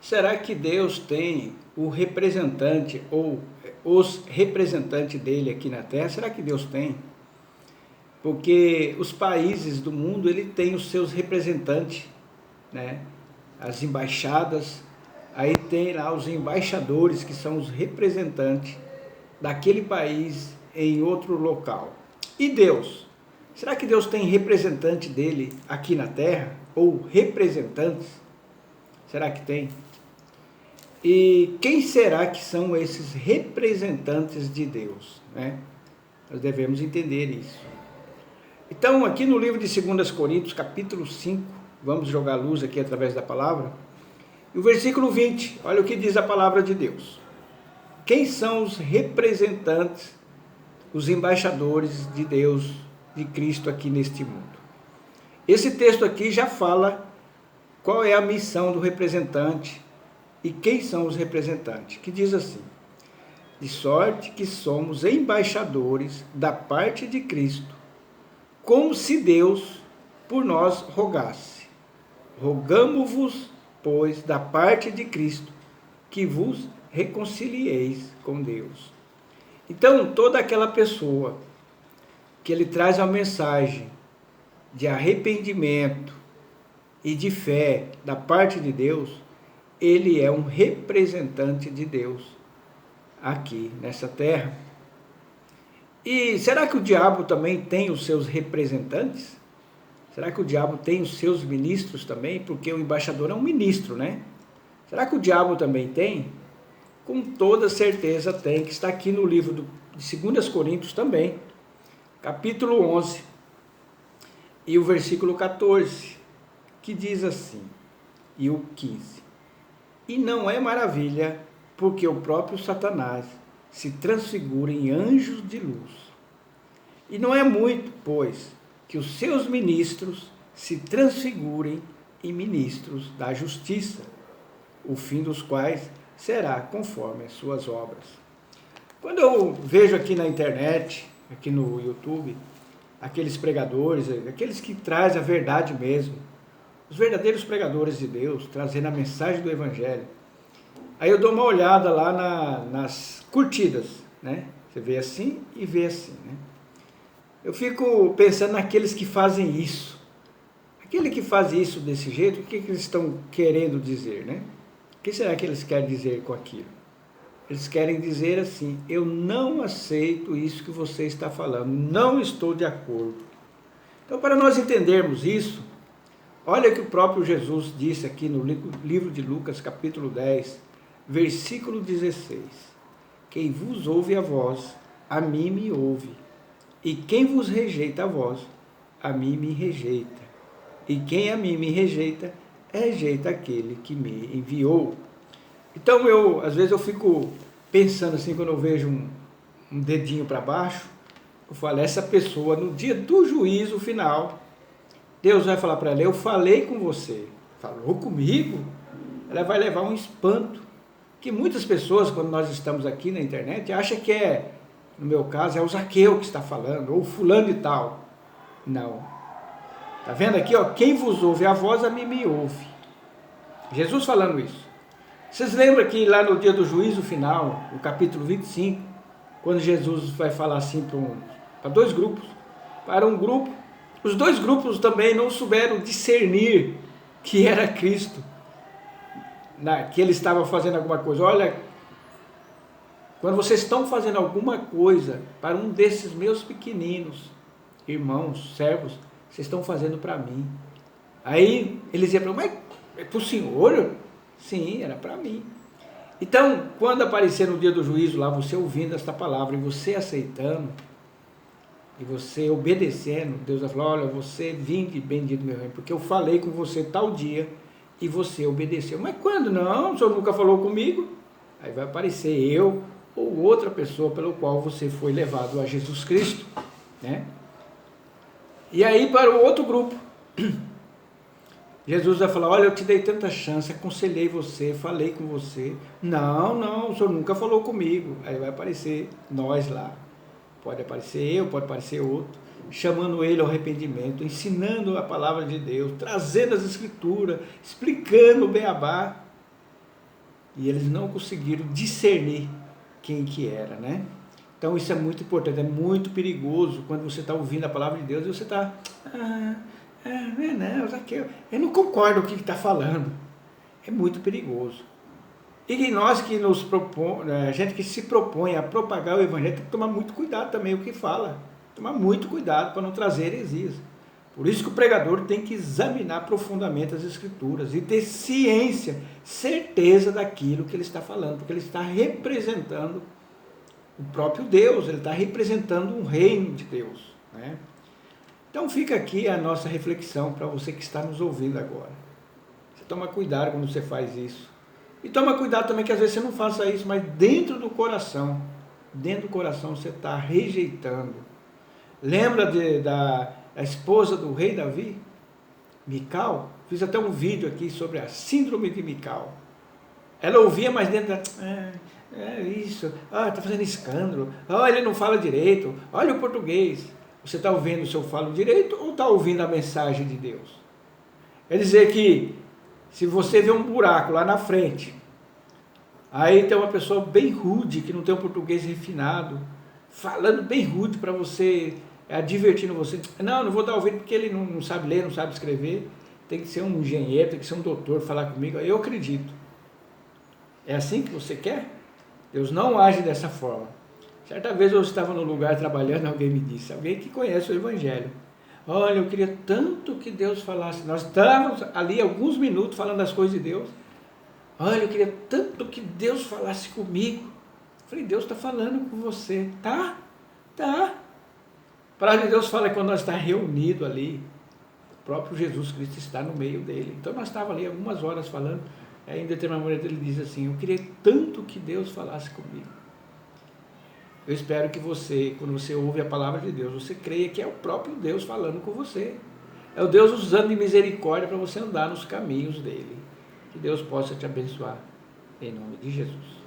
Será que Deus tem o representante ou os representantes dele aqui na Terra? Será que Deus tem? Porque os países do mundo, ele tem os seus representantes, né? As embaixadas, aí tem lá os embaixadores, que são os representantes daquele país em outro local. E Deus? Será que Deus tem representante dele aqui na Terra? Ou representantes? Será que tem? E quem será que são esses representantes de Deus, né? Nós devemos entender isso. Então, aqui no livro de 2 Coríntios, capítulo 5, vamos jogar luz aqui através da palavra, e o versículo 20, olha o que diz a palavra de Deus. Quem são os representantes, os embaixadores de Deus, de Cristo aqui neste mundo? Esse texto aqui já fala qual é a missão do representante e quem são os representantes, que diz assim: de sorte que somos embaixadores da parte de Cristo, como se Deus por nós rogasse. Rogamo-vos, pois, da parte de Cristo, que vos reconcilieis com Deus. Então, toda aquela pessoa que ele traz a mensagem de arrependimento e de fé da parte de Deus, ele é um representante de Deus aqui nessa terra. E será que o diabo também tem os seus representantes? Será que o diabo tem os seus ministros também? Porque o embaixador é um ministro, né? Será que o diabo também tem? Com toda certeza tem, que está aqui no livro de 2 Coríntios também, capítulo 11, e o versículo 14, que diz assim, e o 15. E não é maravilha, porque o próprio Satanás se transfigura em anjos de luz. E não é muito, pois, que os seus ministros se transfigurem em ministros da justiça, o fim dos quais será conforme as suas obras. Quando eu vejo aqui na internet, aqui no YouTube, aqueles pregadores, aqueles que trazem a verdade mesmo, os verdadeiros pregadores de Deus, trazendo a mensagem do Evangelho, aí eu dou uma olhada lá nas curtidas, né? Você vê assim e vê assim, né? Eu fico pensando naqueles que fazem isso. Aquele que faz isso desse jeito, o que eles estão querendo dizer, né? O que será que eles querem dizer com aquilo? Eles querem dizer assim: eu não aceito isso que você está falando, não estou de acordo. Então, para nós entendermos isso, olha o que o próprio Jesus disse aqui no livro de Lucas, capítulo 10, versículo 16. Quem vos ouve a vós, a mim me ouve. E quem vos rejeita a vós, a mim me rejeita. E quem a mim me rejeita, rejeita aquele que me enviou. Então, às vezes eu fico pensando assim, quando eu vejo um dedinho para baixo, eu falo, essa pessoa, no dia do juízo final, Deus vai falar para ela, eu falei com você. Falou comigo? Ela vai levar um espanto. Que muitas pessoas, quando nós estamos aqui na internet, acham que no meu caso, é o Zaqueu que está falando, ou fulano e tal. Não. Está vendo aqui, ó, quem vos ouve a voz, a mim me ouve. Jesus falando isso. Vocês lembram que lá no dia do juízo final, no capítulo 25, quando Jesus vai falar assim para dois grupos, para um grupo, os dois grupos também não souberam discernir que era Cristo, que ele estava fazendo alguma coisa. Olha, quando vocês estão fazendo alguma coisa para um desses meus pequeninos, irmãos, servos, vocês estão fazendo para mim. Aí eles iam para mas é para o senhor? Sim, era para mim. Então, quando aparecer no dia do juízo lá, você ouvindo esta palavra e você aceitando, e você obedecendo, Deus vai falar, olha, você vinde bendito meu reino, porque eu falei com você tal dia e você obedeceu. Mas quando? Não, o senhor nunca falou comigo. Aí vai aparecer eu ou outra pessoa pelo qual você foi levado a Jesus Cristo, né? E aí para o outro grupo, Jesus vai falar, olha, eu te dei tanta chance, aconselhei você, falei com você. Não, o senhor nunca falou comigo. Aí vai aparecer nós lá. Pode aparecer eu, pode aparecer outro, chamando ele ao arrependimento, ensinando a palavra de Deus, trazendo as escrituras, explicando o beabá. e eles não conseguiram discernir quem que era, né? Então isso é muito importante, é muito perigoso quando você está ouvindo a palavra de Deus e você está, eu não concordo com o que está falando. É muito perigoso. E nós que nos propõe, a gente que se propõe a propagar o evangelho, tem que tomar muito cuidado também o que fala. Tomar muito cuidado para não trazer heresias. Por isso que o pregador tem que examinar profundamente as escrituras e ter ciência, certeza daquilo que ele está falando, porque ele está representando o próprio Deus, ele está representando um reino de Deus, né? Então fica aqui a nossa reflexão para você que está nos ouvindo agora. Você toma cuidado quando você faz isso. E toma cuidado também que às vezes você não faça isso, mas dentro do coração você está rejeitando. Lembra da esposa do rei Davi, Mical? Fiz até um vídeo aqui sobre a síndrome de Mical. Ela ouvia, mas dentro isso, está fazendo escândalo, ele não fala direito, olha o português. Você está ouvindo se eu falo direito ou está ouvindo a mensagem de Deus? Quer dizer que se você vê um buraco lá na frente, aí tem uma pessoa bem rude, que não tem um português refinado, falando bem rude para você, advertindo você, não vou dar ouvido porque ele não sabe ler, não sabe escrever, tem que ser um engenheiro, tem que ser um doutor falar comigo, eu acredito. É assim que você quer? Deus não age dessa forma. Certa vez eu estava no lugar trabalhando, alguém me disse, alguém que conhece o Evangelho, olha, eu queria tanto que Deus falasse, nós estávamos ali alguns minutos falando das coisas de Deus, olha, eu queria tanto que Deus falasse comigo. Eu falei, Deus está falando com você, tá? A palavra de Deus fala que quando nós estamos reunidos ali, o próprio Jesus Cristo está no meio dele. Então nós estávamos ali algumas horas falando, em determinado momento ele diz assim, eu queria tanto que Deus falasse comigo. Eu espero que você, quando você ouve a palavra de Deus, você creia que é o próprio Deus falando com você. É o Deus usando de misericórdia para você andar nos caminhos dele. Que Deus possa te abençoar, em nome de Jesus.